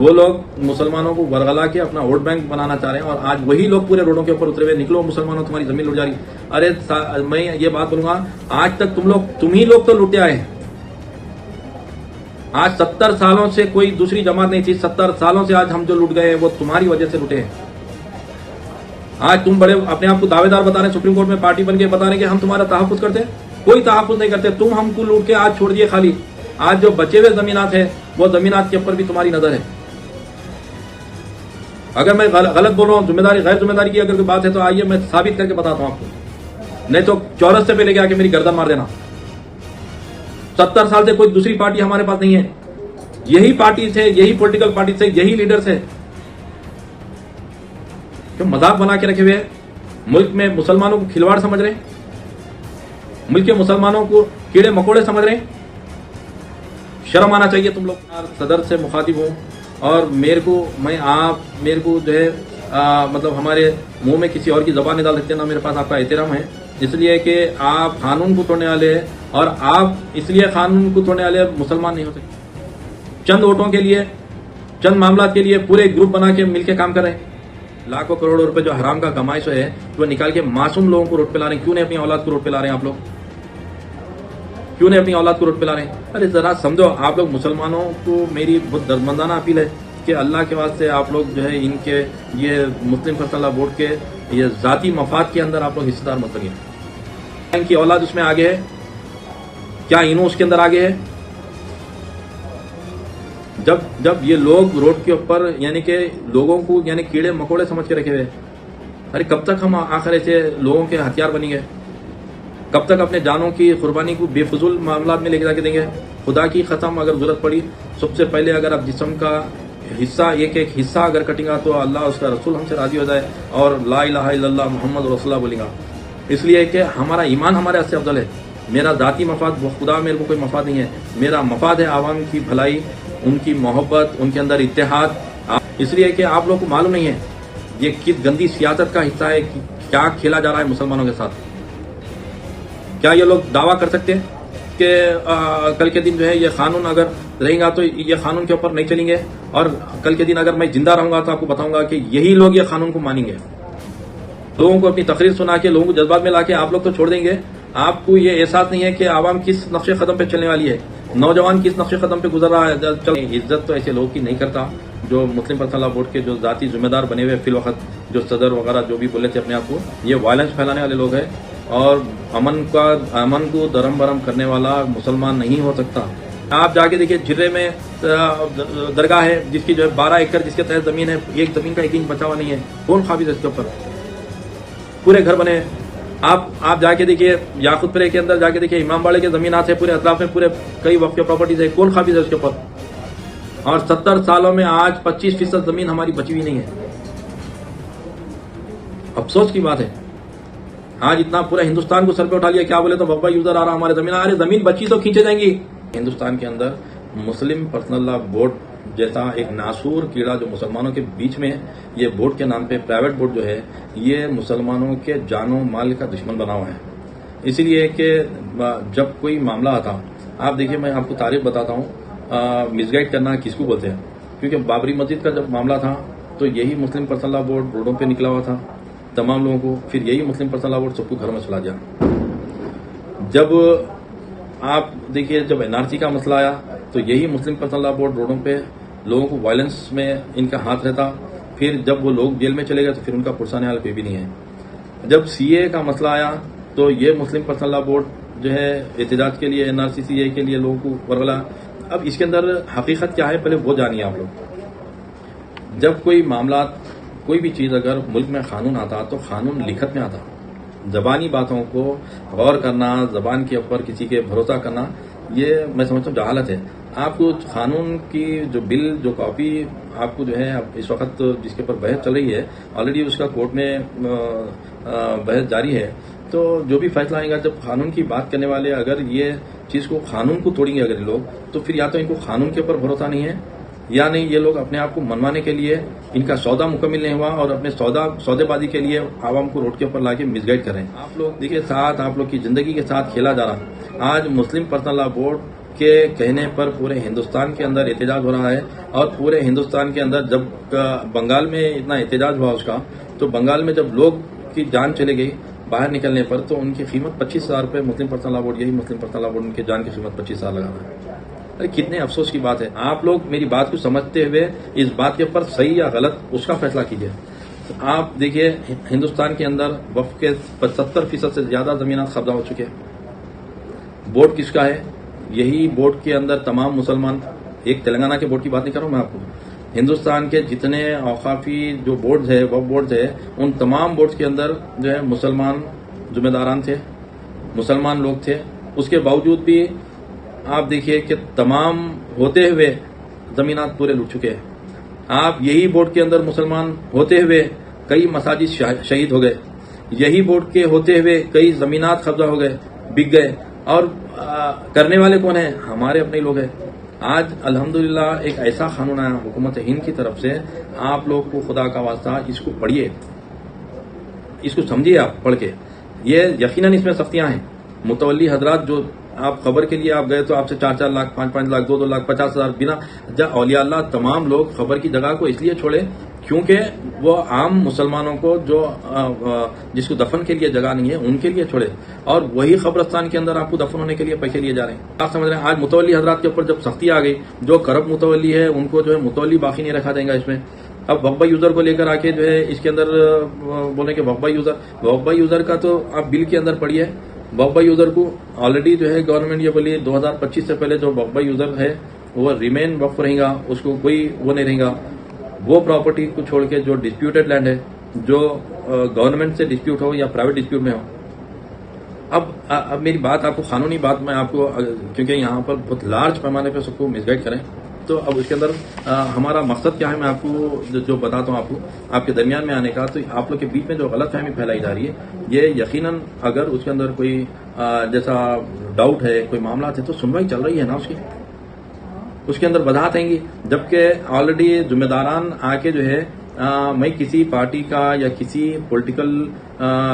وہ لوگ مسلمانوں کو ورغلا کے اپنا ووٹ بینک بنانا چاہ رہے ہیں، اور آج وہی لوگ پورے روڈوں کے اوپر اترے ہوئے، نکلو مسلمانوں تمہاری زمین لوٹ جا رہی۔ ارے میں یہ بات بولوں گا، آج تک تم ہی لوگ تو لوٹے آئے ہیں۔ آج 70 سالوں سے کوئی دوسری جماعت نہیں تھی، 70 سالوں سے آج ہم جو لوٹ گئے ہیں وہ تمہاری وجہ سے لوٹے ہیں۔ آج تم بڑے اپنے آپ کو دعوے دار بتا رہے ہیں، سپریم کورٹ میں پارٹی بن کے بتا رہے ہیں کہ ہم تمہارا تحفظ کرتے ہیں، کوئی تحفظ نہیں کرتے، تم ہم کو لوٹ کے آج چھوڑ دیے خالی۔ آج جو بچے ہوئے زمینات ہیں وہ زمینات کے اوپر بھی تمہاری نظر ہے۔ اگر میں غلط بول رہا ہوں، ذمہ داری غیر ذمہ داری کی اگر کوئی بات ہے تو آئیے میں ثابت کر کے بتاتا ہوں آپ کو، نہیں تو چورس سے پہلے کے آ کے میری گردن مار دینا۔ 70 سال سے کوئی دوسری پارٹی ہمارے پاس نہیں ہے، یہی پارٹی سے، یہی پولیٹیکل پارٹی سے، یہی لیڈر سے جو مذاق بنا کے رکھے ہوئے ہیں۔ ملک میں مسلمانوں کو کھلواڑ سمجھ رہے ہیں، ملک کے مسلمانوں کو کیڑے مکوڑے سمجھ رہے ہیں۔ شرم آنا چاہیے تم لوگ۔ صدر سے مخاطب ہوں اور میرے کو جو ہے مطلب ہمارے منہ میں کسی اور کی زبان نہیں ڈال سکتے، نہ میرے پاس آپ کا احترام ہے، اس لیے کہ آپ قانون کو توڑنے والے ہیں، اور آپ اس لیے قانون کو توڑنے والے مسلمان نہیں ہو سکتے۔ چند ووٹوں کے لیے، چند معاملات کے لیے پورے گروپ بنا کے مل کے کام کر رہے ہیں۔ لاکھوں کروڑوں روپے جو حرام کا کمائش ہے وہ نکال کے معصوم لوگوں کو روڈ پہ لا رہے ہیں۔ کیوں نہیں اپنی اولاد کو روڈ پہ لا رہے ہیں آپ لوگ؟ کیوں نہیں اپنی اولاد کو روڈ پہ لا رہے ہیں؟ ارے ذرا سمجھو، آپ لوگ مسلمانوں کو میری بہت دردمندانہ اپیل ہے کہ اللہ کے واسطے آپ لوگ جو ہے ان کے یہ مسلم فیصلہ بورڈ کے یہ ذاتی مفاد کے اندر آپ لوگ حصہ دار مت بنیے۔ ان کی اولاد اس میں آگے ہے کیا؟ انہوں اس کے اندر آگے ہے؟ جب یہ لوگ روڈ کے اوپر یعنی کہ لوگوں کو یعنی کیڑے مکوڑے سمجھ کے رکھے ہوئے، ارے کب تک ہم آخر ایسے لوگوں کے ہتھیار بنیں گے؟ کب تک اپنے جانوں کی قربانی کو بے فضول معاملات میں لے کے جا کے دیں گے؟ خدا کی قسم اگر ضرورت پڑی سب سے پہلے اگر آپ جسم کا حصہ ایک حصہ اگر کٹیں گا تو اللہ اس کا رسول ہم سے راضی ہو جائے اور لا الہ الا اللہ محمد رسول اللہ بولیں گا، اس لیے کہ ہمارا ایمان ہمارے حد سے افضل ہے۔ میرا ذاتی مفاد خدا میرے کو کوئی مفاد نہیں ہے، میرا مفاد ہے عوام کی بھلائی، ان کی محبت، ان کے اندر اتحاد۔ اس لیے کہ آپ لوگوں کو معلوم نہیں ہے یہ کس گندی سیاست کا حصہ ہے، کیا کھیلا جا رہا ہے مسلمانوں کے ساتھ۔ کیا یہ لوگ دعویٰ کر سکتے ہیں کہ کل کے دن جو ہے یہ قانون اگر رہے گا تو یہ قانون کے اوپر نہیں چلیں گے، اور کل کے دن اگر میں زندہ رہوں گا تو آپ کو بتاؤں گا کہ یہی لوگ یہ قانون کو مانیں گے؟ لوگوں کو اپنی تقریر سنا کے، لوگوں کو جذبات میں لا کے آپ لوگ تو چھوڑ دیں گے۔ آپ کو یہ احساس نہیں ہے کہ عوام کس نقش قدم پہ چلنے والی ہے، نوجوان کس نقش قدم پہ گزر رہا ہے۔ عزت تو ایسے لوگوں کی نہیں کرتا جو مسلم پرسنل لا بورڈ کے جو ذاتی ذمہ دار بنے ہوئے فی الوقت، جو صدر وغیرہ جو بھی بولے تھے اپنے آپ کو، یہ وائلنس پھیلانے والے لوگ ہیں، اور امن کو درم برم کرنے والا مسلمان نہیں ہو سکتا۔ آپ جا کے دیکھیے جرے میں درگاہ ہے جس کی جو ہے 12 ایکڑ جس کے تحت زمین ہے، ایک زمین کا 1 انچ بچا ہوا نہیں ہے، کون قابض ہے اس کے اوپر؟ پورے گھر بنے۔ آپ جا کے دیکھیے یاقوت پورے کے اندر جا کے دیکھیے امام باڑے کے زمینات ہے، پورے اطراف میں پورے کئی وقف کے پراپرٹیز ہے، کون قابض ہے اس کے اوپر؟ اور 70 سالوں میں آج 25% زمین ہماری بچی ہوئی نہیں ہے۔ افسوس کی بات ہے، آج اتنا پورا ہندوستان کو سر پہ اٹھا لیا، کیا بولے تو بابا یوزر آ رہا ہمارے زمین، ارے زمین بچی تو کھینچے جائیں گی۔ ہندوستان کے اندر مسلم پرسنل لا بورڈ جیسا ایک ناسور کیڑا جو مسلمانوں کے بیچ میں، یہ بورڈ کے نام پہ پرائیویٹ بورڈ جو ہے یہ مسلمانوں کے جان و مال کا دشمن بنا ہوا ہے۔ اسی لیے کہ جب کوئی معاملہ آتا، آپ دیکھیے میں آپ کو تاریخ بتاتا ہوں، مس گائڈ کرنا کس کو بولتے ہیں، کیونکہ بابری مسجد کا جب معاملہ تھا تو یہی مسلم پرسنل لا بورڈ روڈوں پہ نکلا ہوا تھا تمام لوگوں کو، پھر یہی مسلم پرسنل لا بورڈ سب کو گھر میں چلا دیا۔ جب آپ دیکھیے جب NRC کا مسئلہ آیا تو یہی مسلم پرسنل لا بورڈ روڈوں پہ لوگوں کو وائلنس میں ان کا ہاتھ رہتا، پھر جب وہ لوگ جیل میں چلے گئے تو پھر ان کا پرسانے حال پہ بھی نہیں ہے۔ جب CA کا مسئلہ آیا تو یہ مسلم پرسنل لا بورڈ جو ہے احتجاج کے لیے NRC CA کے لیے لوگوں کو ورغلا۔ اب اس کے اندر حقیقت کیا ہے پہلے وہ جانیے آپ لوگ۔ جب کوئی معاملات، کوئی بھی چیز اگر ملک میں قانون آتا تو قانون لکھت میں آتا، زبانی باتوں کو غور کرنا، زبان کے اوپر کسی کے بھروسہ کرنا، یہ میں سمجھتا ہوں جہالت ہے۔ آپ کو قانون کی جو بل جو کاپی آپ کو جو ہے اس وقت جس کے اوپر بحث چل رہی ہے، آلریڈی اس کا کورٹ میں بحث جاری ہے، تو جو بھی فیصلہ آئے گا، جب قانون کی بات کرنے والے اگر یہ چیز کو قانون کو توڑیں گے اگر یہ لوگ، تو پھر یا تو ان کو قانون کے اوپر بھروسہ نہیں ہے، یا نہیں یہ لوگ اپنے آپ کو منوانے کے لیے ان کا سودا مکمل نہیں ہوا اور اپنے سودے بازی کے لیے عوام کو روڈ کے اوپر لا کے مس گائڈ کر رہے ہیں۔ آپ لوگ دیکھیے آپ لوگ کی زندگی کے ساتھ کھیلا جا رہا۔ آج مسلم پرسنل لا بورڈ کے کہنے پر پورے ہندوستان کے اندر احتجاج ہو رہا ہے، اور پورے ہندوستان کے اندر جب بنگال میں اتنا احتجاج ہوا اس کا، تو بنگال میں جب لوگ کی جان چلی گئی باہر نکلنے پر، تو ان کی قیمت 25,000 روپے مسلم پرسنل لا بورڈ، یہی مسلم پرسنل لا بورڈ ان کی جان کی قیمت 25,000 لگا رہا ہے۔ ارے کتنے افسوس کی بات ہے۔ آپ لوگ میری بات کو سمجھتے ہوئے اس بات کے اوپر صحیح یا غلط اس کا فیصلہ کیجیے۔ آپ دیکھیے ہندوستان کے اندر وقف کے 70% سے زیادہ زمینات قبضہ ہو چکے ہیں۔ بورڈ کس کا ہے؟ یہی بورڈ کے اندر تمام مسلمان، ایک تلنگانہ کے بورڈ کی بات نہیں کر رہا ہوں میں آپ کو، ہندوستان کے جتنے اوقافی جو بورڈز ہے، وقف بورڈز ہے، ان تمام بورڈز کے اندر جو ہے مسلمان ذمہ داران تھے، مسلمان لوگ تھے۔ اس کے باوجود بھی آپ دیکھیے کہ تمام ہوتے ہوئے زمینات پورے لوٹ چکے ہیں۔ آپ یہی بورڈ کے اندر مسلمان ہوتے ہوئے کئی مساجد شہید ہو گئے، یہی بورڈ کے ہوتے ہوئے کئی زمینات قبضہ ہو گئے، بک گئے، اور کرنے والے کون ہیں؟ ہمارے اپنے لوگ ہیں۔ آج الحمدللہ ایک ایسا قانون آیا حکومت ہند کی طرف سے، آپ لوگ کو خدا کا واسطہ اس کو پڑھیے، اس کو سمجھیے آپ پڑھ کے، یہ یقیناً اس میں سختیاں ہیں۔ متولی حضرات جو آپ خبر کے لیے آپ گئے تو آپ سے 4 لاکھ 5 لاکھ 2 لاکھ 50,000 بنا اولیاء اللہ تمام لوگ خبر کی جگہ کو اس لیے چھوڑے کیونکہ وہ عام مسلمانوں کو جو جس کو دفن کے لیے جگہ نہیں ہے ان کے لیے چھوڑے، اور وہی قبرستان کے اندر آپ کو دفن ہونے کے لیے پیسے لیے جا رہے ہیں۔ آپ سمجھ رہے ہیں آج متولی حضرات کے اوپر جب سختی آ گئی، جو کرب متولی ہے ان کو جو ہے متولی باقی نہیں رکھا دیں گا اس میں۔ اب وقبہ یوزر کو لے کر آ کے جو ہے اس کے اندر بولیں کہ وقبہ یوزر کا تو آپ بل کے اندر پڑھیے، وقبہ یوزر کو آلریڈی جو ہے گورنمنٹ یہ بولی 2025 سے پہلے جو وقبہ یوزر ہے وہ ریمین وقف رہے گا، اس کو کوئی وہ نہیں رہے گا۔ وہ پراپرٹی کو چھوڑ کے جو ڈسپیوٹڈ لینڈ ہے، جو گورنمنٹ سے ڈسپیوٹ ہو یا پرائیویٹ ڈسپیوٹ میں ہو۔ اب میری بات آپ کو قانونی بات میں آپ کو، کیونکہ یہاں پر بہت لارج پیمانے پہ سب کو مس گائڈ کریں، تو اب اس کے اندر ہمارا مقصد کیا ہے میں آپ کو جو بتاتا ہوں آپ کو، آپ کے درمیان میں آنے کا، تو آپ لوگ کے بیچ میں جو غلط فہمی پھیلائی جا رہی ہے، یہ یقیناً اگر اس کے اندر کوئی جیسا ڈاؤٹ ہے، کوئی معاملات ہے، تو سنوائی چل رہی ہے نا اس کے اندر وضاحت آئیں گی، جبکہ آلریڈی ذمہ داران آ کے جو ہے میں کسی پارٹی کا یا کسی پولیٹیکل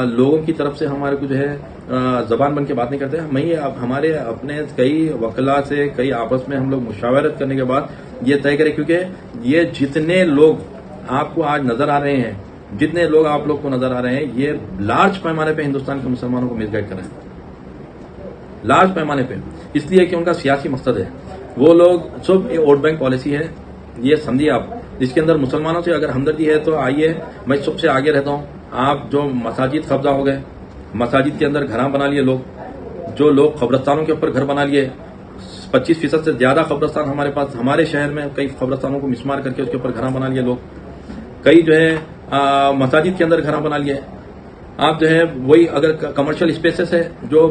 لوگوں کی طرف سے ہمارے کو جو ہے زبان بن کے بات نہیں کرتے، میں ہمارے اپنے کئی وکلا سے کئی آپس میں ہم لوگ مشاورت کرنے کے بعد یہ طے کریں، کیونکہ یہ جتنے لوگ آپ کو آج نظر آ رہے ہیں، جتنے لوگ آپ لوگ کو نظر آ رہے ہیں، یہ لارج پیمانے پہ ہندوستان کے مسلمانوں کو مس گائڈ کر رہے ہیں، لارج پیمانے پہ، اس لیے کہ ان کا سیاسی مقصد ہے۔ وہ لوگ سب ووٹ بینک پالیسی ہے، یہ سمجھیے آپ، جس کے اندر مسلمانوں سے اگر ہمدردی ہے تو آئیے، میں سب سے آگے رہتا ہوں۔ آپ جو مساجد قبضہ ہو گئے، مساجد کے اندر گھر بنا لیے لوگ، جو لوگ قبرستانوں کے اوپر گھر بنا لیے، 25% سے زیادہ قبرستان ہمارے پاس، ہمارے شہر میں کئی قبرستانوں کو مسمار کر کے اس کے اوپر گھر بنا لیے لوگ، کئی جو ہے مساجد کے اندر گھر بنا لیے۔ آپ جو ہے وہی اگر کمرشل اسپیسز ہے جو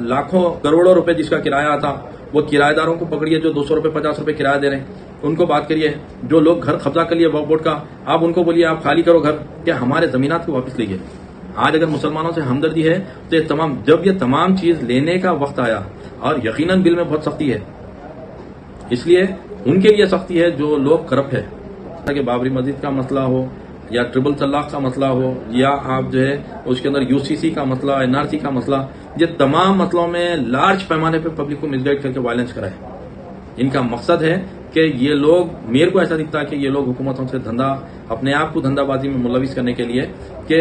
لاکھوں کروڑوں روپے جس کا کرایہ آتا، وہ کرایہ داروں کو پکڑیے جو 200 روپے 50 روپے کرایہ دے رہے ہیں، ان کو بات کریے۔ جو لوگ گھر قبضہ کر لیے وقف بورڈ کا، آپ ان کو بولیے آپ خالی کرو گھر، کہ ہمارے زمینات کو واپس لیجیے۔ آج اگر مسلمانوں سے ہمدردی ہے تو جب یہ تمام چیز لینے کا وقت آیا، اور یقیناً بل میں بہت سختی ہے، اس لیے ان کے لیے سختی ہے جو لوگ کرپٹ ہے، کہ بابری مسجد کا مسئلہ ہو یا ٹرپل طلاق کا مسئلہ ہو، یا آپ جو ہے اس کے اندر UCC کا مسئلہ، NRC کا مسئلہ، یہ تمام مسئلوں میں لارج پیمانے پہ پبلک کو مس گائڈ کر کے وائلنس کرائے۔ ان کا مقصد ہے کہ یہ لوگ، میرے کو ایسا دکھتا ہے کہ یہ لوگ حکومتوں سے دھندا، اپنے آپ کو دھندا بازی میں ملوث کرنے کے لیے، کہ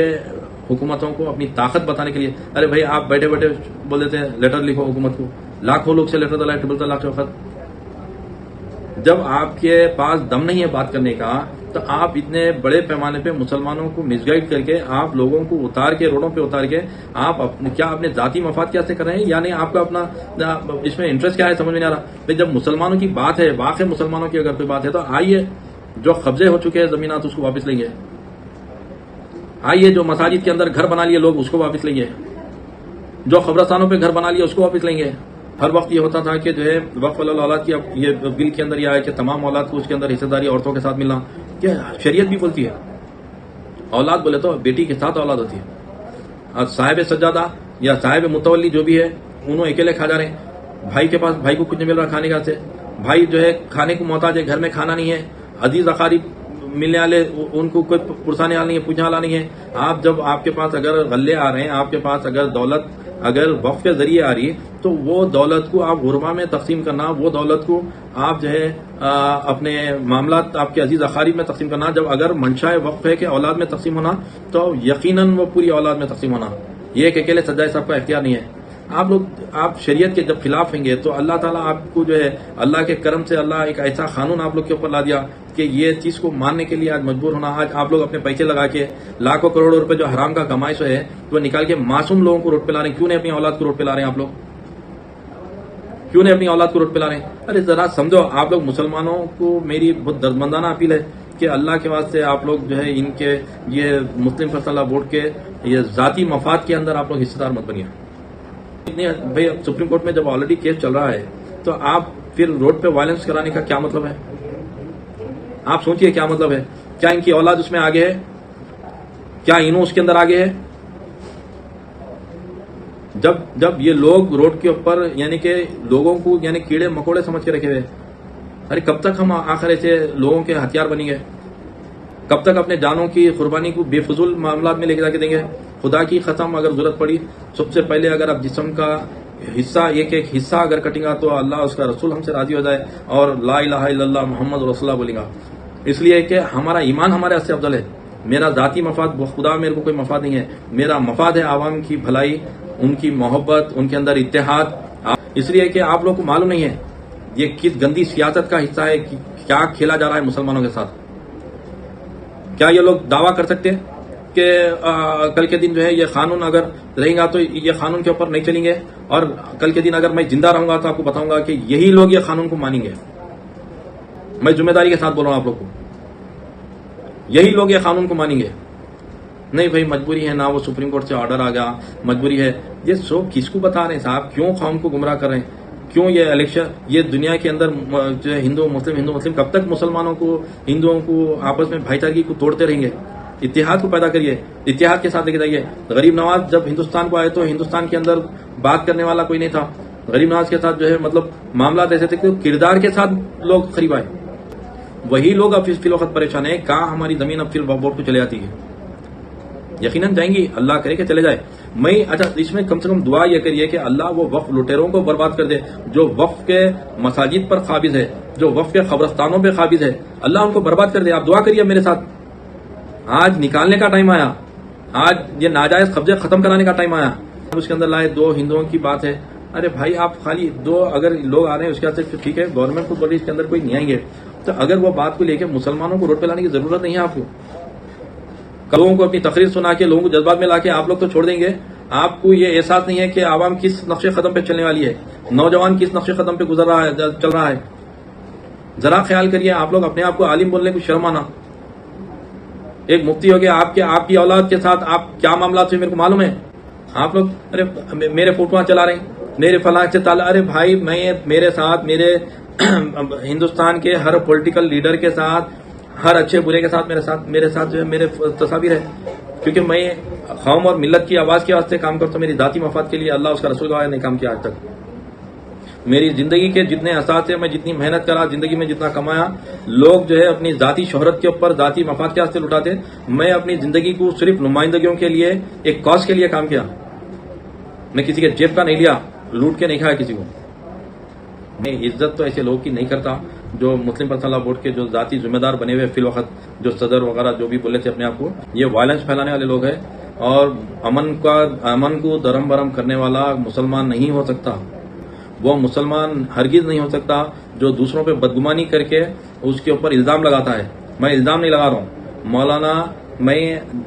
حکومتوں کو اپنی طاقت بتانے کے لیے، ارے بھائی آپ بیٹھے بیٹھے بول دیتے ہیں لیٹر لکھو حکومت کو، لاکھوں لوگ سے لیٹر ڈلائے ٹرپل طلاق کے وقت۔ جب آپ کے پاس دم نہیں ہے بات کرنے کا، تو آپ اتنے بڑے پیمانے پہ مسلمانوں کو مس گائڈ کر کے، آپ لوگوں کو اتار کے روڈوں پہ اتار کے، آپ کیا اپنے ذاتی مفاد کیسے کر رہے ہیں، یعنی آپ کا اپنا اس میں انٹرسٹ کیا ہے سمجھ میں نہیں آ رہا۔ جب مسلمانوں کی بات ہے، واقعی مسلمانوں کی اگر کوئی بات ہے، تو آئیے جو قبضے ہو چکے ہیں زمینات اس کو واپس لیں گے، آئیے جو مساجد کے اندر گھر بنا لیے لوگ اس کو واپس لیں گے، جو قبرستانوں پہ گھر بنا لیے اس کو واپس لیں گے۔ ہر وقت یہ ہوتا تھا کہ جو ہے وقف الاولاد کی، اب یہ بل کے اندر یہ آیا کہ تمام اولاد کو اس کے اندر حصہ داری عورتوں کے ساتھ ملنا، کیا شریعت بھی بولتی ہے اولاد بولے تو بیٹی کے ساتھ اولاد ہوتی ہے۔ اب صاحب سجادہ یا صاحب متولی جو بھی ہے، انہوں اکیلے کھا جا رہے ہیں، بھائی کے پاس بھائی کو کچھ نہیں مل رہا کھانے کا، سے بھائی جو ہے کھانے کو محتاج ہے، گھر میں کھانا نہیں ہے، عزیز اقارب ملنے والے ان کو کوئی پرسانے والا نہیں ہے، پوچھنے والا نہیں ہے۔ آپ جب آپ کے پاس اگر غلے آ رہے ہیں، آپ کے پاس اگر دولت اگر وقف کے ذریعے آ رہی تو وہ دولت کو آپ غربا میں تقسیم کرنا، وہ دولت کو آپ جو ہے اپنے معاملات آپ کے عزیز اقارب میں تقسیم کرنا، جب اگر منشاء وقف ہے کہ اولاد میں تقسیم ہونا تو یقیناً وہ پوری اولاد میں تقسیم ہونا، یہ ایک اکیلے سجاد صاحب کا اختیار نہیں ہے۔ آپ شریعت کے جب خلاف ہیں گے تو اللہ تعالیٰ آپ کو جو ہے اللہ کے کرم سے اللہ ایک ایسا قانون آپ لوگ کے اوپر لا دیا کہ یہ چیز کو ماننے کے لیے آج مجبور ہونا۔ آج آپ لوگ اپنے پیسے لگا کے لاکھوں کروڑوں روپے جو حرام کا کمائش ہے وہ نکال کے معصوم لوگوں کو روڈ پہ لا رہے ہیں۔ کیوں نہیں اپنی اولاد کو روڈ پہ لا رہے ہیں آپ لوگ؟ کیوں نہیں اپنی اولاد کو روڈ پہ لا رہے ہیں؟ ارے ذرا سمجھو، آپ لوگ مسلمانوں کو میری بہت دردمندانہ اپیل ہے کہ اللہ کے واسطے آپ لوگ جو ہے ان کے یہ مسلم فیصلہ بورڈ کے یہ ذاتی مفاد کے اندر آپ لوگ حصہ دار مت بنیے۔ بھائی سپریم کورٹ میں جب آلریڈی کیس چل رہا ہے تو آپ پھر روڈ پہ وائلنس کرانے کا کیا مطلب ہے؟ آپ سوچئے کیا مطلب ہے؟ کیا ان کی اولاد اس میں آگے ہے؟ کیا انہوں اس کے اندر آگے ہے؟ جب یہ لوگ روڈ کے اوپر یعنی کہ لوگوں کو یعنی کیڑے مکوڑے سمجھ کے رکھے ہوئے، ارے کب تک ہم آخر ایسے لوگوں کے ہتھیار بنیں گے؟ کب تک اپنے جانوں کی قربانی کو بے فضول معاملات میں لے کے جا کے دیں گے؟ خدا کی قسم اگر ضرورت پڑی سب سے پہلے اگر آپ جسم کا حصہ ایک حصہ اگر کٹیں گا تو اللہ اس کا رسول ہم سے راضی ہو جائے اور لا الہ الا اللہ محمد رسول اللہ بولیں گا، اس لیے کہ ہمارا ایمان ہمارے سے افضل ہے۔ میرا ذاتی مفاد خدا میرے کو کوئی مفاد نہیں ہے، میرا مفاد ہے عوام کی بھلائی، ان کی محبت، ان کے اندر اتحاد۔ اس لیے کہ آپ لوگوں کو معلوم نہیں ہے یہ کس گندی سیاست کا حصہ ہے، کیا کھیلا جا رہا ہے مسلمانوں کے ساتھ۔ کیا یہ لوگ دعویٰ کر سکتے کہ کل کے دن جو ہے یہ قانون اگر رہیں گا تو یہ قانون کے اوپر نہیں چلیں گے، اور کل کے دن اگر میں زندہ رہوں گا تو آپ کو بتاؤں گا کہ یہی لوگ یہ قانون کو مانیں گے؟ میں ذمہ داری کے ساتھ بول رہا ہوں آپ لوگ کو، یہی لوگ یہ قانون کو مانیں گے؟ نہیں بھائی مجبوری ہے، نہ وہ سپریم کورٹ سے آرڈر آ گیا، مجبوری ہے۔ یہ سب کس کو بتا رہے ہیں صاحب؟ کیوں قوم کو گمراہ کر رہے ہیں؟ کیوں یہ الیکشن، یہ دنیا کے اندر جو ہے ہندو مسلم کب تک مسلمانوں کو ہندوؤں کو آپس میں بھائی چارگی کو توڑتے رہیں گے؟ اتحاد کو پیدا کریے، اتحاد کے ساتھ لے کے جائیے۔ غریب نواز جب ہندوستان کو آئے تو ہندوستان کے اندر بات کرنے والا کوئی نہیں تھا، غریب نواز کے ساتھ جو ہے مطلب معاملات ایسے تھے کہ کردار کے ساتھ لوگ قریب آئے، وہی لوگ اب فی الوقت پریشان ہیں۔ کہاں ہماری زمین اب پھر وقف کو چلے جاتی ہے؟ یقیناً جائیں گی، اللہ کرے کہ چلے جائے۔ اچھا اس میں کم سے کم دعا یہ کریے کہ اللہ وہ وقف لٹیروں کو برباد کر دے جو وقف کے مساجد پر قابض ہے، جو وقف کے قبرستانوں پہ قابض ہے، اللہ ان کو برباد کر دے۔ آپ دعا کریے میرے ساتھ، آج نکالنے کا ٹائم آیا، آج یہ ناجائز قبضے ختم کرانے کا ٹائم آیا۔ اس کے اندر لائے دو ہندوؤں کی بات ہے، ارے بھائی آپ خالی دو اگر لوگ آ رہے ہیں اس کے بعد سے ٹھیک ہے گورنمنٹ کو بولی اس کے اندر کوئی نہیں آئیں گے، تو اگر وہ بات کو لے کے مسلمانوں کو روڈ پہ لانے کی ضرورت نہیں ہے آپ کو۔ لوگوں کو اپنی تقریر سنا کے لوگوں کو جذبات میں لا کے آپ لوگ تو چھوڑ دیں گے۔ آپ کو یہ احساس نہیں ہے کہ عوام کس نقش قدم پہ چلنے والی ہے، نوجوان کس نقش قدم پہ گزر رہا ہے، چل رہا ہے۔ ذرا خیال کریے، آپ لوگ اپنے آپ کو عالم بولنے کو شرم آنا۔ ایک مفتی ہو گیا، آپ کی اولاد کے ساتھ آپ کیا معاملات سے میرے کو معلوم ہے۔ آپ لوگ ارے میرے فوٹواں چلا رہے ہیں، میرے فلاں سے تعلق، ارے بھائی میرے ساتھ میرے ہندوستان کے ہر پولیٹیکل لیڈر کے ساتھ، ہر اچھے برے کے ساتھ میرے ساتھ جو ہے میرے تصاویر ہے، کیونکہ میں قوم اور ملت کی آواز کے واسطے کام کرتا ہوں، میری ذاتی مفاد کے لیے اللہ اس کا رسول کا نہیں کام کیا آج تک۔ میری زندگی کے جتنے احساس ہیں، میں جتنی محنت کرا زندگی میں جتنا کمایا، لوگ جو ہے اپنی ذاتی شہرت کے اوپر ذاتی مفاد کے واسطے لٹاتے، میں اپنی زندگی کو صرف نمائندگیوں کے لیے ایک کاز کے لیے کام کیا۔ میں کسی کے جیب کا نہیں لیا، لوٹ کے نہیں کھایا کسی کو۔ میں عزت تو ایسے لوگ کی نہیں کرتا جو مسلم پرسنل بورڈ کے جو ذاتی ذمہ دار بنے ہوئے فی الوقت، جو صدر وغیرہ جو بھی بولے تھے اپنے آپ کو، یہ وائلنس پھیلانے والے لوگ ہیں، اور امن کو درم برم کرنے والا مسلمان نہیں ہو سکتا۔ وہ مسلمان ہرگز نہیں ہو سکتا جو دوسروں پہ بدگمانی کر کے اس کے اوپر الزام لگاتا ہے۔ میں الزام نہیں لگا رہا ہوں مولانا، میں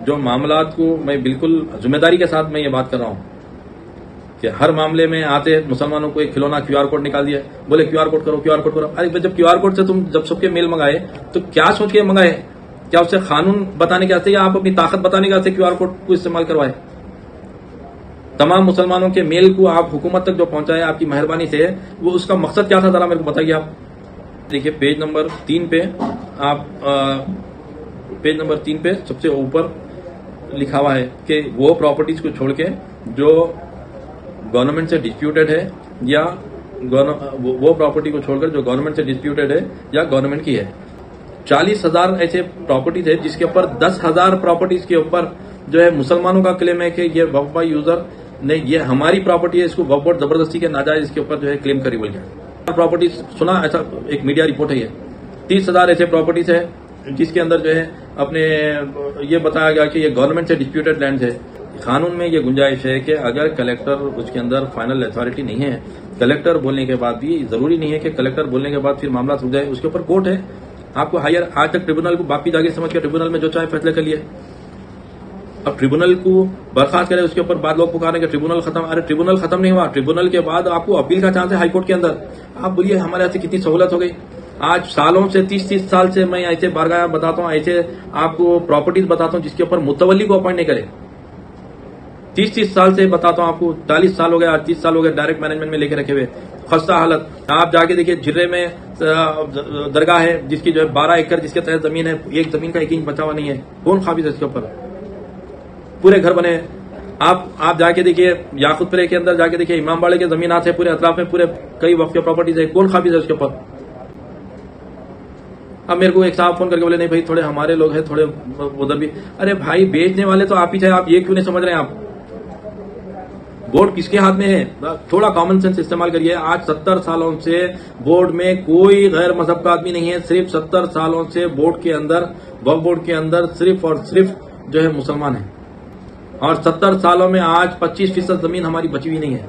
جو معاملات کو میں بالکل ذمہ داری کے ساتھ میں یہ بات کر رہا ہوں کہ ہر معاملے میں آتے مسلمانوں کو ایک کھلونا کیو آر کوڈ نکال دیا، بولے کیو آر کوڈ کرو، کیو آر کوڈ کرو۔ ارے جب کیو آر کوڈ سے تم جب سب کے میل منگائے تو کیا سوچ کے منگائے؟ کیا اس سے قانون بتانے کے واسطے یا آپ اپنی طاقت بتانے کے واسطے کیو آر کوڈ کو استعمال کروائے؟ تمام مسلمانوں کے میل کو آپ حکومت تک جو پہنچائے آپ کی مہربانی سے، وہ اس کا مقصد کیا تھا ذرا میرے کو بتائیے آپ۔ دیکھیے پیج نمبر 3 پہ، آپ پیج نمبر 3 پہ سب سے اوپر لکھا ہوا ہے کہ وہ پراپرٹیز کو چھوڑ کے جو گورنمنٹ سے ڈسپیوٹیڈ ہے، یا وہ پراپرٹی کو چھوڑ کر جو گورنمنٹ سے ڈسپیوٹیڈ ہے یا گورنمنٹ کی ہے۔ 40,000 ایسے پراپرٹیز ہے جس کے اوپر 10,000 پراپرٹیز کے اوپر جو ہے مسلمانوں کا کلیم ہے کہ یہ وقف بائی یوزر نہیں یہ ہماری پراپرٹی ہے, اس کو وقف بورڈ زبردستی کے ناجائز اس کے اوپر جو ہے کلیم کر بول گیا. پراپرٹی سنا ایسا ایک میڈیا رپورٹ ہے, یہ 30,000 ایسے پراپرٹیز ہے جس کے اندر جو ہے اپنے یہ بتایا گیا کہ یہ گورنمنٹ سے ڈسپیوٹڈ لینڈز ہے. قانون میں یہ گنجائش ہے کہ اگر کلیکٹر اس کے اندر فائنل اتھارٹی نہیں ہے, کلیکٹر بولنے کے بعد بھی ضروری نہیں ہے کہ کلیکٹر بولنے کے بعد پھر معاملہ رک جائے, اس کے اوپر کورٹ ہے. آپ کو ہائر آج تک ٹریبونل کو باقی جاگے سمجھ کے ٹریبونل میں جو چاہے فیصلے کر لیے, اب ٹریبونل کو برخاست کرے, اس کے اوپر بعد لوگ پکارے کہ ٹریبونل ختم. ارے ٹریبونل ختم نہیں ہوا, ٹریبونل کے بعد آپ کو اپیل کا چانس ہے ہائی کورٹ کے اندر. آپ بولیے ہمارے یہاں سے کتنی سہولت ہو گئی. آج سالوں سے 30 سال سے میں ایسے بارگاہ بتاتا ہوں, ایسے آپ کو پراپرٹیز بتاتا ہوں جس کے اوپر متولی کو اپوائنٹ نہیں کرے. 30 سال سے بتاتا ہوں آپ کو, 40 سال ہو گئے, 30 سال ہو گئے ڈائریکٹ مینجمنٹ میں لے کے رکھے ہوئے. خستہ حالت. آپ جا کے دیکھیے جھرے میں درگاہ ہے جس کی جو ہے 12 ایکڑ جس کے تحت زمین ہے, ایک زمین کا 1 انچ بچا ہوا نہیں ہے. کون قابض ہے اس کے اوپر؟ پورے گھر بنے. آپ جا کے دیکھیے یاقوت پورے کے اندر جا کے دیکھیے امام باڑے کے زمینات ہیں پورے اطراف میں, پورے کئی وقف کے پراپرٹیز ہے. کون قابض ہے اس کے اوپر؟ اب میرے کو ایک صاحب فون کر کے بولے نہیں بھائی تھوڑے ہمارے لوگ ہیں, تھوڑے ادھر بھی. ارے بھائی بیچنے والے تو آپ ہی تھے, آپ یہ کیوں نہیں سمجھ رہے ہیں؟ آپ بورڈ کس کے ہاتھ میں ہے؟ تھوڑا کامن سینس استعمال کریے. آج 70 سالوں سے بورڈ میں کوئی غیر مذہب کا آدمی نہیں ہے. صرف 70 سالوں سے بورڈ کے اندر, وقف بورڈ کے اندر صرف اور صرف جو ہے مسلمان ہیں. اور 70 سالوں میں آج 25% زمین ہماری بچی ہوئی نہیں ہے.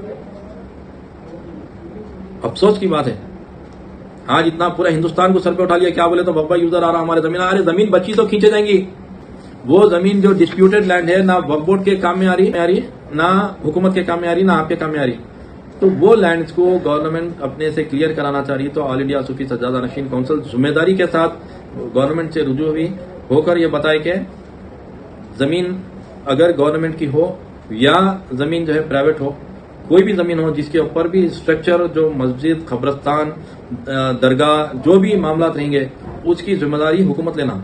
افسوس کی بات ہے. آج اتنا پورا ہندوستان کو سر پہ اٹھا لیا, کیا بولے تو بابا یوزر آ رہا ہمارے زمین. ارے زمین بچی تو کھینچے جائیں گی. وہ زمین جو ڈسپیوٹڈ لینڈ ہے نہ وقف بورڈ کے کام میں آ رہی, نہ حکومت کے کام میں آ رہی, نہ آپ کے کام میں آ رہی. تو وہ لینڈز کو گورنمنٹ اپنے سے کلیئر کرانا چاہ رہی ہے. تو آل انڈیا صوفی سجادہ نشین کونسل ذمہ داری کے ساتھ گورنمنٹ سے رجوع ہو کر یہ بتائے کہ زمین اگر گورنمنٹ کی ہو یا زمین جو ہے پرائیویٹ ہو, کوئی بھی زمین ہو جس کے اوپر بھی اسٹرکچر جو مسجد, قبرستان, درگاہ جو بھی معاملات رہیں گے اس کی ذمہ داری حکومت لینا.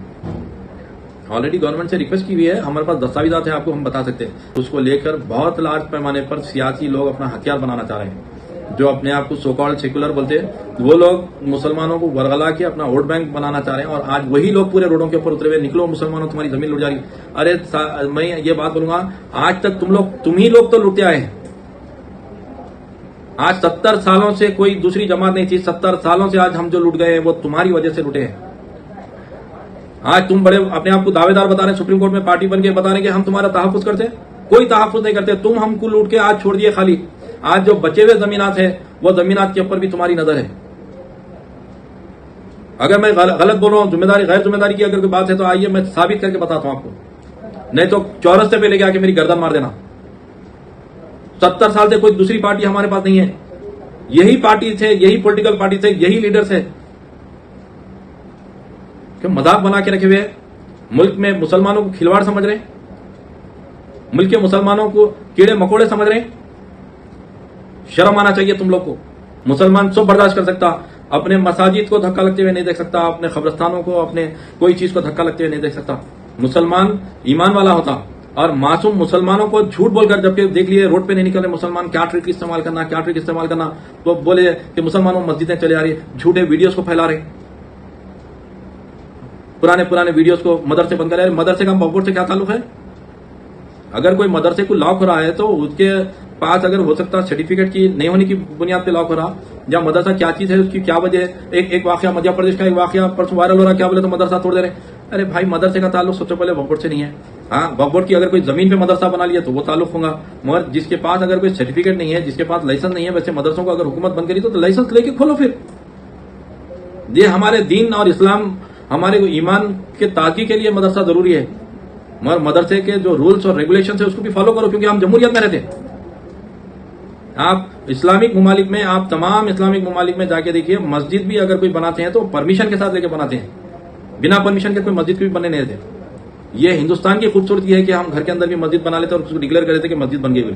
آلریڈی گورنمنٹ سے ریکویسٹ کی ہوئی ہے, ہمارے پاس دستاویزات ہیں, آپ کو ہم بتا سکتے ہیں. اس کو لے کر بہت لارج پیمانے پر سیاسی لوگ اپنا ہتھیار بنانا چاہ رہے ہیں. جو اپنے آپ کو سو کالڈ سیکولر بولتے ہیں, وہ لوگ مسلمانوں کو ورغلا کے اپنا ووٹ بینک بنانا چاہ رہے ہیں. اور آج وہی لوگ پورے روڈوں کے اوپر اترے ہوئے, نکلو مسلمانوں تمہاری زمین لوٹ جا رہی. ارے میں یہ بات بولوں گا, آج تک تم ہی لوگ تو لوٹتے آئے ہیں. آج 70 سالوں سے کوئی دوسری جماعت نہیں تھی. 70 سالوں سے آج ہم جو لوٹ گئے ہیں وہ تمہاری وجہ سے لوٹے ہیں. آج تم بڑے اپنے آپ کو دعوے دار بتا رہے ہیں, سپریم کورٹ میں پارٹی بن کے بتا رہے ہیں کہ ہم تمہارا تحفظ کرتے ہیں. کوئی تحفظ نہیں کرتے. تم ہم کو لوٹ کے آج چھوڑ دیے خالی. آج جو بچے ہوئے زمینات ہیں وہ زمینات کے اوپر بھی تمہاری نظر ہے. اگر میں غلط بول رہا ہوں, ذمہ داری غیر ذمہ داری کی اگر کوئی بات ہے تو آئیے میں ثابت کر کے بتاتا ہوں آپ کو, نہیں تو چورستے پہ لے کے آ کے میری گردن مار دینا. 70 سال سے کوئی دوسری پارٹی ہمارے پاس نہیں ہے. یہی پارٹی تھے, یہی پولیٹیکل پارٹی تھے, یہی لیڈرز ہیں کہ مذاق بنا کے رکھے ہوئے. ملک میں مسلمانوں کو کھلواڑ سمجھ رہے ہیں, ملک کے مسلمانوں کو کیڑے مکوڑے سمجھ رہے ہیں. شرم آنا چاہیے تم لوگ کو. مسلمان سب برداشت کر سکتا, اپنے مساجد کو دھکا لگتے ہوئے نہیں دیکھ سکتا, اپنے قبرستانوں کو, اپنے کوئی چیز کو دھکا لگتے ہوئے نہیں دیکھ سکتا. مسلمان ایمان والا ہوتا اور معصوم مسلمانوں کو جھوٹ بول کر جبکہ دیکھ لیے روڈ پہ نہیں نکل رہے مسلمان, کیا ٹرک استعمال کرنا, تو بولے کہ مسلمانوں مسجدیں چلے آ رہی, جھوٹے ویڈیوز کو پھیلا رہے, پرانے ویڈیوز کو مدرسے بند کر رہے. مدرسے کا وقف بورڈ سے کیا تعلق ہے؟ اگر کوئی مدرسے کو لاک ہو رہا ہے تو اس کے پاس اگر ہو سکتا سرٹیفکیٹ کی نہیں ہونے کی بنیاد پہ لاک ہو رہا, یا مدرسہ کیا چیز ہے, اس کی کیا وجہ ہے. ایک واقعہ مدھیہ پردیش کا, ایک واقعہ پرسوں وائرل ہو رہا, کیا بولے تو مدرسہ توڑ دے رہے. ارے بھائی مدرسے کا تعلق سب سے پہلے وقف بورڈ سے نہیں ہے. ہاں وقف بورڈ کی اگر کوئی زمین پہ مدرسہ بنا لیا تو وہ تعلق ہوگا, مگر جس کے پاس اگر کوئی سرٹیفکیٹ نہیں ہے, جس کے پاس لائسنس نہیں ہے, ویسے مدرسوں کو اگر حکومت بند کری تو لائسنس لے کے کھولو. پھر یہ ہمارے دین اور اسلام, ہمارے ایمان کے تازگی کے لیے مدرسہ ضروری ہے, مگر مدرسے کے جو رولز اور ریگولیشن ہے اس کو بھی فالو کرو, کیونکہ ہم جمہوریت میں رہتے ہیں. آپ اسلامک ممالک میں, آپ تمام اسلامک ممالک میں جا کے دیکھیے, مسجد بھی اگر کوئی بناتے ہیں تو پرمیشن کے ساتھ لے کے بناتے ہیں, بنا پرمیشن کے کوئی مسجد بھی بننے نہیں دیتے. یہ ہندوستان کی خوبصورتی ہے کہ ہم گھر کے اندر بھی مسجد بنا لیتے اور اس کو ڈکلیئر کر دیتے کہ مسجد بن گئی ہوئی.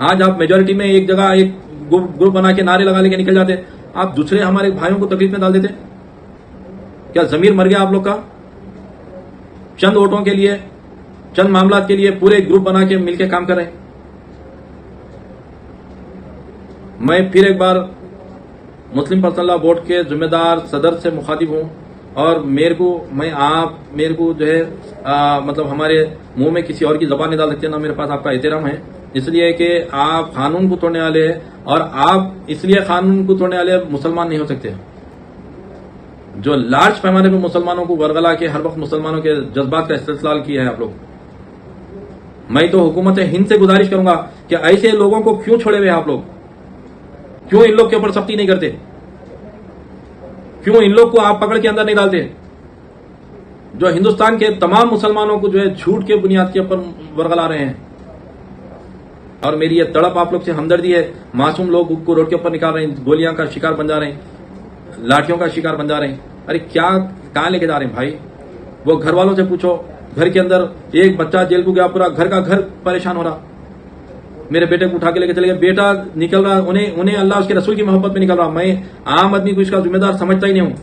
آج آپ میجورٹی میں ایک جگہ ایک گروپ بنا کے نعرے لگا لے کے نکل جاتے, آپ دوسرے ہمارے بھائیوں کو تکلیف میں ڈال دیتے. کیا ضمیر مر گیا آپ لوگ کا؟ چند ووٹوں کے لیے, چند معاملات کے لیے پورے گروپ بنا کے مل کے کام کر رہے ہیں. میں پھر ایک بار مسلم پرسنل لا بورڈ کے ذمہ دار صدر سے مخاطب ہوں اور میرے کو جو ہے مطلب ہمارے منہ میں کسی اور کی زبان نہیں ڈال سکتے، نہ میرے پاس آپ کا احترام ہے، اس لیے کہ آپ قانون کو توڑنے والے ہیں، اور آپ اس لیے قانون کو توڑنے والے مسلمان نہیں ہو سکتے جو لارج پیمانے پہ مسلمانوں کو ورگلا کے ہر وقت مسلمانوں کے جذبات کا استحصال کیا ہے آپ لوگ۔ میں تو حکومت ہند سے گزارش کروں گا کہ ایسے لوگوں کو کیوں چھوڑے ہوئے آپ لوگ، کیوں ان لوگ کے اوپر سختی نہیں کرتے، کیوں ان لوگ کو آپ پکڑ کے اندر نہیں ڈالتے جو ہندوستان کے تمام مسلمانوں کو جو ہے جھوٹ کے بنیاد کے اوپر ورگلا رہے ہیں۔ اور میری یہ تڑپ آپ لوگ سے ہمدردی ہے، معصوم لوگ کو روڈ کے اوپر نکال رہے ہیں، گولیاں کا شکار بن جا رہے ہیں، لاٹھیوں کا شکار بن جا رہے ہیں۔ ارے کیا کہاں لے کے جا رہے ہیں بھائی؟ وہ گھر والوں سے پوچھو، گھر کے اندر ایک بچہ جیل کو گیا، پورا گھر کا گھر پریشان ہو رہا، میرے بیٹے کو اٹھا کے لے کے چلے گئے، بیٹا نکل رہا، انہیں اللہ اس کے رسول کی محبت میں نکل رہا۔ میں عام آدمی کو اس کا ذمہ دار سمجھتا ہی نہیں ہوں۔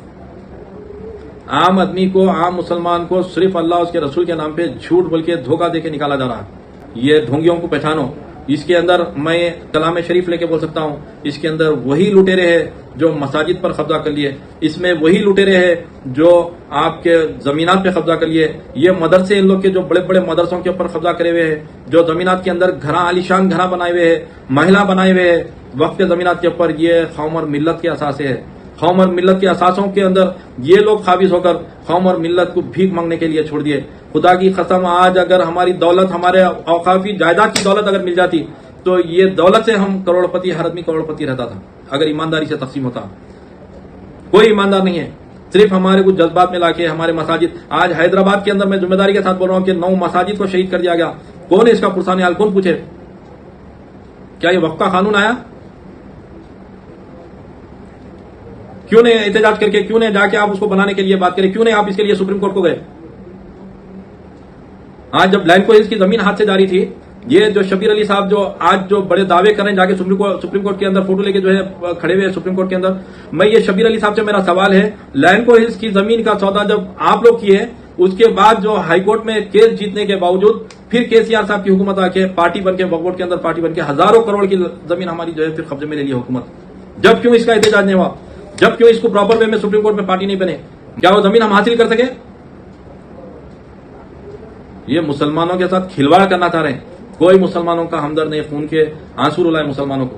عام آدمی کو، عام مسلمان کو صرف اللہ اس کے رسول کے نام پہ جھوٹ بول کے دھوکہ دے کے نکالا جا رہا ہے۔ یہ ڈھونگیوں کو پہچانو۔ اس کے اندر میں کلام شریف لے کے بول سکتا ہوں، اس کے اندر وہی لٹیرے ہیں جو مساجد پر قبضہ کر لیے، اس میں وہی لٹیرے ہیں جو آپ کے زمینات پہ قبضہ کر لیے، یہ مدرسے ان لوگ کے جو بڑے بڑے مدرسوں کے اوپر قبضہ کرے ہوئے ہیں، جو زمینات کے اندر گھراں عالیشان گھراں بنائے ہوئے ہیں، محلہ بنائے ہوئے ہیں وقف کے زمینات کے اوپر، یہ قوم اور ملت کے اثاثے ہے۔ قوم اور ملت کے اثاثوں کے اندر یہ لوگ قابض ہو کر قوم اور ملت کو بھیک مانگنے کے لیے چھوڑ دیے۔ خدا کی قسم، آج اگر ہماری دولت، ہمارے اوقافی جائیداد کی دولت اگر مل جاتی تو یہ دولت سے ہم کروڑ پتی، ہر آدمی کروڑ پتی رہتا تھا اگر ایمانداری سے تقسیم ہوتا۔ کوئی ایماندار نہیں ہے، صرف ہمارے کچھ جذبات میں لا کے ہمارے مساجد۔ آج حیدرآباد کے اندر میں ذمہ داری کے ساتھ بول رہا ہوں کہ 9 مساجد کو شہید کر دیا گیا۔ کون ہے اس کا پرسان حال؟ کون پوچھے؟ کیا یہ وقف کا قانون آیا؟ کیوں نہیں احتجاج کر کے، کیوں نہیں جا کے آپ اس کو بنانے کے لیے بات کریں؟ کیوں نہیں آپ اس کے لیے سپریم کورٹ کو گئے؟ آج جب لینڈ کو ہلز کی زمین ہاتھ سے جاری تھی، یہ جو شبیر علی صاحب جو آج جو بڑے دعوے کریں جا کے سپریم کورٹ کے اندر فوٹو لے کے جو ہے کھڑے ہوئے سپریم کورٹ کے اندر، میں یہ شبیر علی صاحب سے میرا سوال ہے، لینڈ کو ہلز کی زمین کا سودا جب آپ لوگ کیے، اس کے بعد جو ہائی کورٹ میں کیس جیتنے کے باوجود پھر KCR صاحب کی حکومت آ کے پارٹی بن کے، وقف بورڈ کے اندر پارٹی بن کے ہزاروں کروڑ کی زمین ہماری جو ہے پھر قبضے میں لے لی حکومت۔ جب کیوں اس کا احتجاج نہیں ہوا؟ جب کیوں اس کو پراپر وے میں سپریم کورٹ میں پارٹی نہیں بنے؟ کیا وہ زمین ہم حاصل کر سکے؟ یہ مسلمانوں کے ساتھ کھلواڑ کرنا چاہ رہے ہیں۔ کوئی مسلمانوں کا ہمدرد نہیں، خون کے آنسو رلائے مسلمانوں کو۔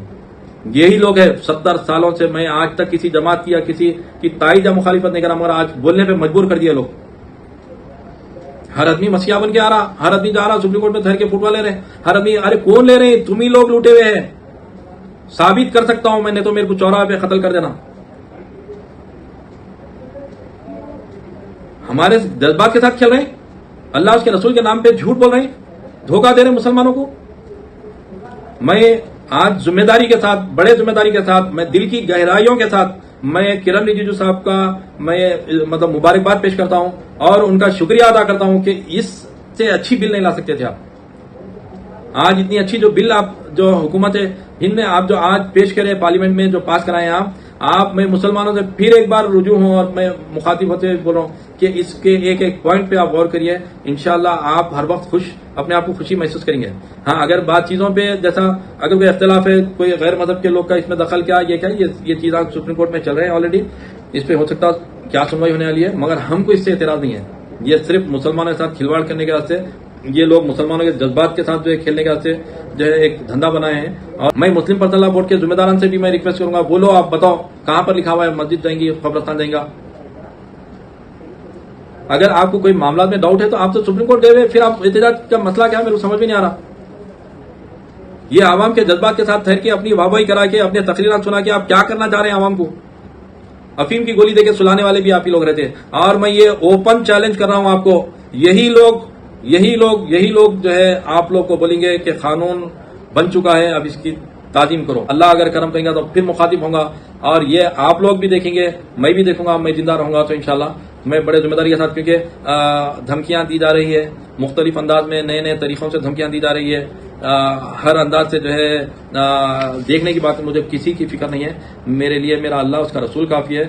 یہی لوگ ہیں 70 سالوں سے، میں آج تک کسی جماعت کی یا کسی کی تائید یا مخالفت نہیں کرا، مگر آج بولنے پہ مجبور کر دیا لوگ۔ ہر آدمی مسیحا بن کے آ رہا، ہر آدمی جا رہا سپریم کورٹ میں ٹھہر کے فوٹو لے رہے ہیں، ہر آدمی، ارے کون لے رہے ہیں؟ تم ہی لوگ لوٹے ہوئے ہیں، ثابت کر سکتا ہوں میں نے، تو میرے کو چوراہے پہ قتل کر دینا۔ ہمارے جذبات کے ساتھ کھیل رہے ہیں، اللہ اس کے رسول کے نام پہ جھوٹ بول رہے ہیں، دھوکہ دے رہے ہیں مسلمانوں کو۔ میں آج ذمہ داری کے ساتھ، بڑے ذمہ داری کے ساتھ، میں دل کی گہرائیوں کے ساتھ میں کرن رجیجو صاحب کا میں مطلب مبارکباد پیش کرتا ہوں اور ان کا شکریہ ادا کرتا ہوں کہ اس سے اچھی بل نہیں لا سکتے تھے آپ۔ آج اتنی اچھی جو بل آپ جو حکومت ہند نے آپ جو آج پیش کرے پارلیمنٹ میں جو پاس کرائے آپ میں مسلمانوں سے پھر ایک بار رجوع ہوں اور میں مخاطب ہوتے ہوئے بول رہا ہوں کہ اس کے ایک ایک پوائنٹ پہ آپ غور کریے، انشاءاللہ آپ ہر وقت اپنے آپ کو خوشی محسوس کریں گے۔ ہاں، اگر بات چیزوں پہ جیسا اگر کوئی اختلاف ہے، کوئی غیر مذہب کے لوگ کا اس میں دخل کیا، یہ چیزیں سپریم کورٹ میں چل رہے ہیں آلریڈی، اس پہ ہو سکتا کیا سنوائی ہونے والی ہے، مگر ہم کو اس سے اعتراض نہیں ہے۔ یہ صرف مسلمانوں کے ساتھ کھلواڑ کرنے کے واسطے یہ لوگ مسلمانوں کے جذبات کے ساتھ جو ہے کھیلنے کے واسطے جو ہے ایک دھندا بنائے ہیں۔ اور میں مسلم پرسنل لا بورڈ کے ذمہ داران سے بھی میں ریکویسٹ کروں گا، بولو آپ بتاؤ کہاں پر لکھا ہوا ہے مسجد جائیں گی، قبرستان جائیں گا؟ اگر آپ کو کوئی معاملات میں ڈاؤٹ ہے تو آپ تو سپریم کورٹ گئے ہوئے، پھر آپ احتجاج کا مسئلہ کیا ہے میرے کو سمجھ میں نہیں آ رہا۔ یہ عوام کے جذبات کے ساتھ ٹھہر کے اپنی واہ واہی کرا کے اپنے تقریرات سنا کے آپ کیا کرنا چاہ رہے ہیں عوام کو؟ افیم کی گولی دے کے سلانے والے بھی آپ ہی لوگ رہتے ہیں۔ اور میں یہ اوپن چیلنج کر رہا ہوں آپ کو، یہی لوگ جو ہے آپ لوگ کو بولیں گے کہ قانون بن چکا ہے، اب اس کی تعظیم کرو۔ اللہ اگر کرم کرے گا تو پھر مخاطب ہوں گا، اور یہ آپ لوگ بھی دیکھیں گے، میں بھی دیکھوں گا، میں زندہ رہوں گا تو انشاءاللہ میں بڑے ذمہ داری کے ساتھ، کیونکہ دھمکیاں دی جا رہی ہے مختلف انداز میں، نئے طریقوں سے دھمکیاں دی جا رہی ہے، ہر انداز سے جو ہے دیکھنے کی بات، مجھے کسی کی فکر نہیں ہے، میرے لیے میرا اللہ اس کا رسول کافی ہے۔